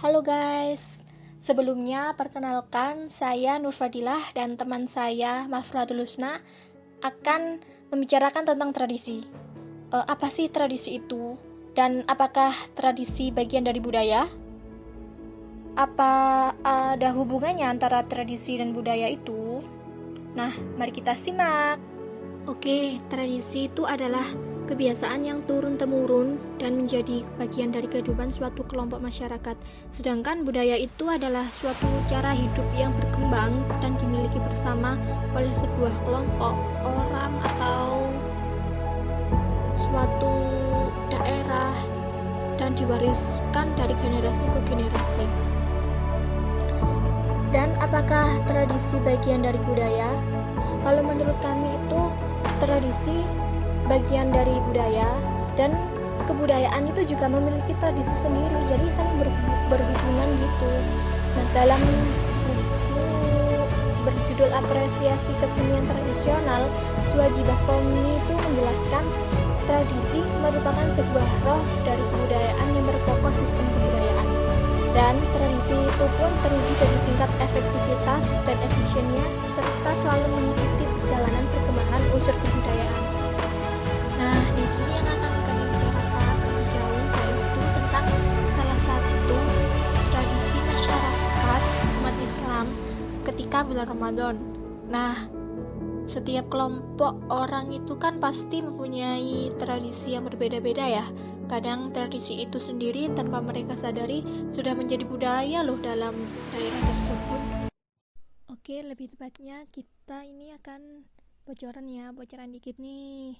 Halo guys, sebelumnya perkenalkan saya Nur Fadilah dan teman saya Mafratul Husna akan membicarakan tentang tradisi. Apa sih tradisi itu? Dan apakah tradisi bagian dari budaya? Apa ada hubungannya antara tradisi dan budaya itu? Nah, mari kita simak. Oke, tradisi itu adalah kebiasaan yang turun-temurun dan menjadi bagian dari kehidupan suatu kelompok masyarakat. Sedangkan budaya itu adalah suatu cara hidup yang berkembang dan dimiliki bersama oleh sebuah kelompok orang atau suatu daerah dan diwariskan dari generasi ke generasi. Dan apakah tradisi bagian dari budaya? Kalau menurut kami itu tradisi bagian dari budaya, dan kebudayaan itu juga memiliki tradisi sendiri, jadi saling berhubungan gitu. Nah, dalam buku berjudul Apresiasi Kesenian Tradisional, Suwaji Bastomi itu menjelaskan tradisi merupakan sebuah roh dari kebudayaan yang berkokoh sistem kebudayaan, dan tradisi itu pun teruji dari tingkat efektivitas dan efisiennya serta selalu mengikuti perjalanan perkembangan unsur kebudayaan. Nah, di sini yang akan kami bicarakan lebih jauh yaitu tentang salah satu tradisi masyarakat umat Islam ketika bulan Ramadan. Nah, setiap kelompok orang itu kan pasti mempunyai tradisi yang berbeda-beda ya. Kadang tradisi itu sendiri tanpa mereka sadari sudah menjadi budaya loh dalam daerah tersebut. Oke, lebih tepatnya kita ini akan bocoran dikit nih.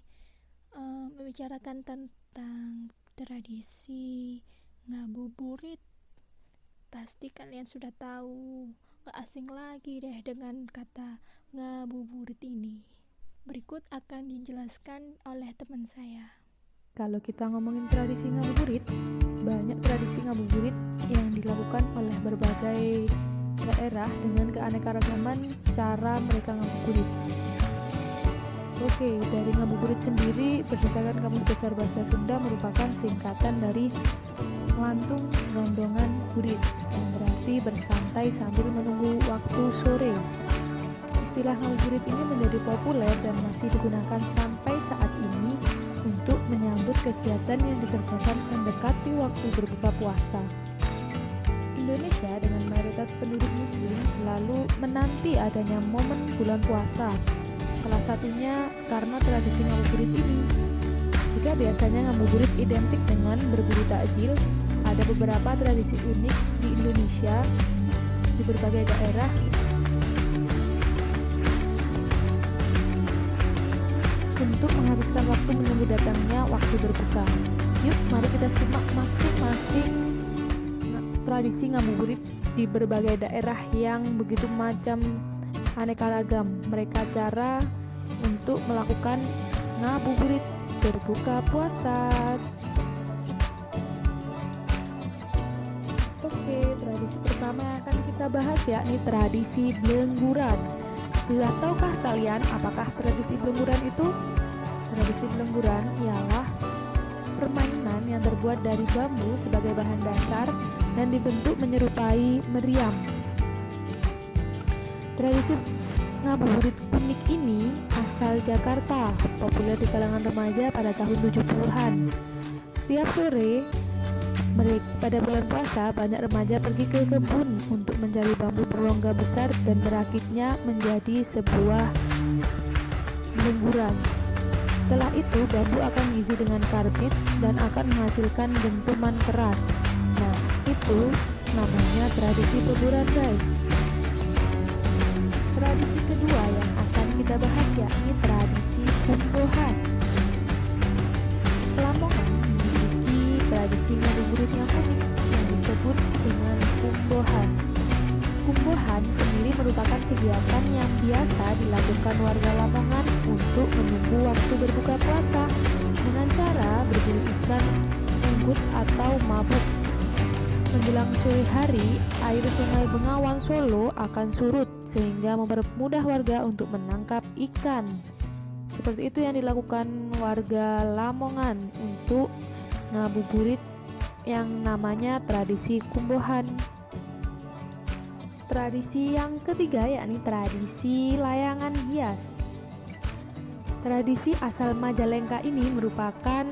Membicarakan tentang tradisi ngabuburit. Pasti kalian sudah tahu, gak asing lagi deh dengan kata ngabuburit ini. Berikut akan dijelaskan oleh teman saya. Kalau kita ngomongin tradisi ngabuburit, banyak tradisi ngabuburit yang dilakukan oleh berbagai daerah dengan keanekaragaman cara mereka ngabuburit. Oke, dari ngabuburit sendiri berdasarkan Kamus Besar Bahasa Sunda merupakan singkatan dari lantung gondongan burit, yang berarti bersantai sambil menunggu waktu sore. Istilah ngabuburit ini menjadi populer dan masih digunakan sampai saat ini untuk menyambut kegiatan yang dikerjakan mendekati waktu berbuka puasa. Indonesia dengan mayoritas penduduk muslim selalu menanti adanya momen bulan puasa. Salah satunya karena tradisi ngabuburit ini. Jika biasanya ngabuburit identik dengan berburu takjil, ada beberapa tradisi unik di Indonesia di berbagai daerah untuk menghabiskan waktu menunggu datangnya waktu berbuka. Yuk, mari kita simak masing-masing tradisi ngabuburit di berbagai daerah yang begitu macam aneka ragam mereka cara untuk melakukan ngabuburit berbuka puasa. Oke, tradisi pertama yang akan kita bahas yakni tradisi belengguran. Sudah tahukah kalian apakah tradisi belengguran itu? Tradisi belengguran ialah permainan yang terbuat dari bambu sebagai bahan dasar dan dibentuk menyerupai meriam. Tradisi ngabuburit unik ini asal Jakarta, populer di kalangan remaja pada tahun 70-an. Setiap sore, pada bulan puasa, banyak remaja pergi ke kebun untuk mencari bambu berongga besar dan merakitnya menjadi sebuah belengguran. Setelah itu, bambu akan diisi dengan karbit dan akan menghasilkan dentuman keras. Nah, itu namanya tradisi belengguran, guys. Tradisi kedua yang akan kita bahas yakni tradisi kumbohan. Lamongan memiliki tradisi ngabuburit yang unik yang disebut dengan kumbohan. Kumbohan sendiri merupakan kegiatan yang biasa dilakukan warga Lamongan untuk menunggu waktu berbuka puasa dengan cara berburu ikan, unggut atau mabuk. Menjelang sore hari, air sungai Bengawan Solo akan surut sehingga mempermudah warga untuk menangkap ikan. Seperti itu yang dilakukan warga Lamongan untuk ngabuburit yang namanya tradisi kumbohan. Tradisi yang ketiga yakni tradisi layangan hias. Tradisi asal Majalengka ini merupakan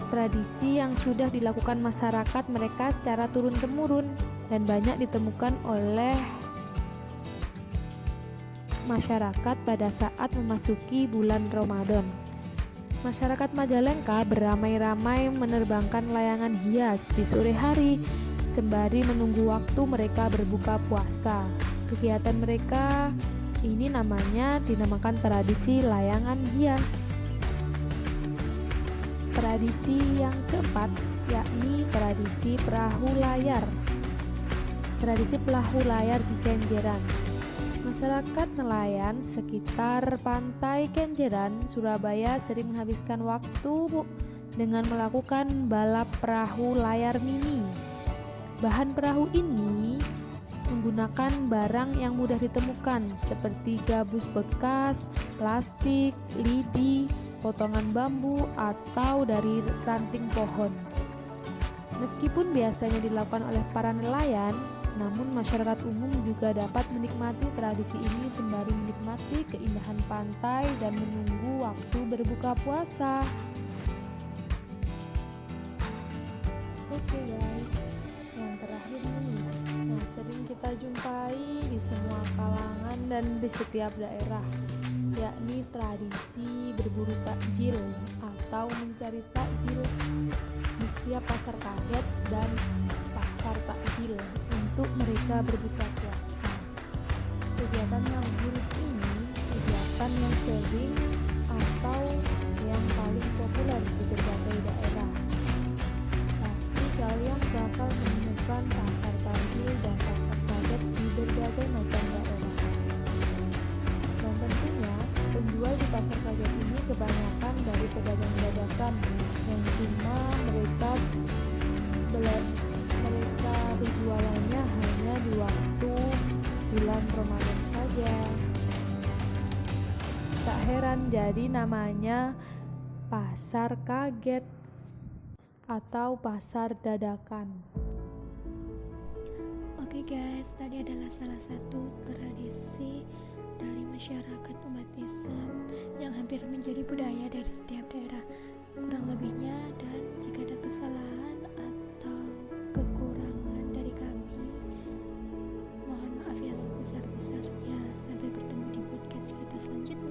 tradisi yang sudah dilakukan masyarakat mereka secara turun-temurun dan banyak ditemukan oleh masyarakat pada saat memasuki bulan Ramadan. Masyarakat Majalengka beramai-ramai menerbangkan layangan hias di sore hari sembari menunggu waktu mereka berbuka puasa. Kegiatan mereka ini dinamakan tradisi layangan hias. Tradisi yang keempat yakni tradisi perahu layar. Tradisi perahu layar di Kenjeran. Masyarakat nelayan sekitar pantai Kenjeran, Surabaya sering menghabiskan waktu dengan melakukan balap perahu layar mini. Bahan perahu ini menggunakan barang yang mudah ditemukan seperti gabus bekas, plastik, lidi, potongan bambu, atau dari ranting pohon. Meskipun biasanya dilakukan oleh para nelayan, namun masyarakat umum juga dapat menikmati tradisi ini sembari menikmati keindahan pantai dan menunggu waktu berbuka puasa. Oke guys, yang terakhir nih, yang sering kita jumpai di semua kalangan dan di setiap daerah, yakni tradisi berburu takjil atau mencari takjil di setiap pasar kaget dan pasar takjil untuk mereka berbuka puasa. Kegiatan ngabuburit ini kegiatan yang sering atau yang paling populer di berbagai daerah. Pasti kalian bakal menemukan pasar takjil dan pasar kaget di berbagai macam daerah. Dan tentunya penjual di pasar kaget ini kebanyakan dari pedagang dadakan yang cuma mereka berjualannya hanya di waktu bulan Ramadan saja. Tak heran jadi namanya pasar kaget atau pasar dadakan. Oke guys, tadi adalah salah satu tradisi dari masyarakat umat Islam yang hampir menjadi budaya dari setiap daerah. Kurang lebihnya, dan jika ada kesalahan atau kekurangan dari kami, mohon maaf ya sebesar-besarnya. Sampai bertemu di podcast kita selanjutnya.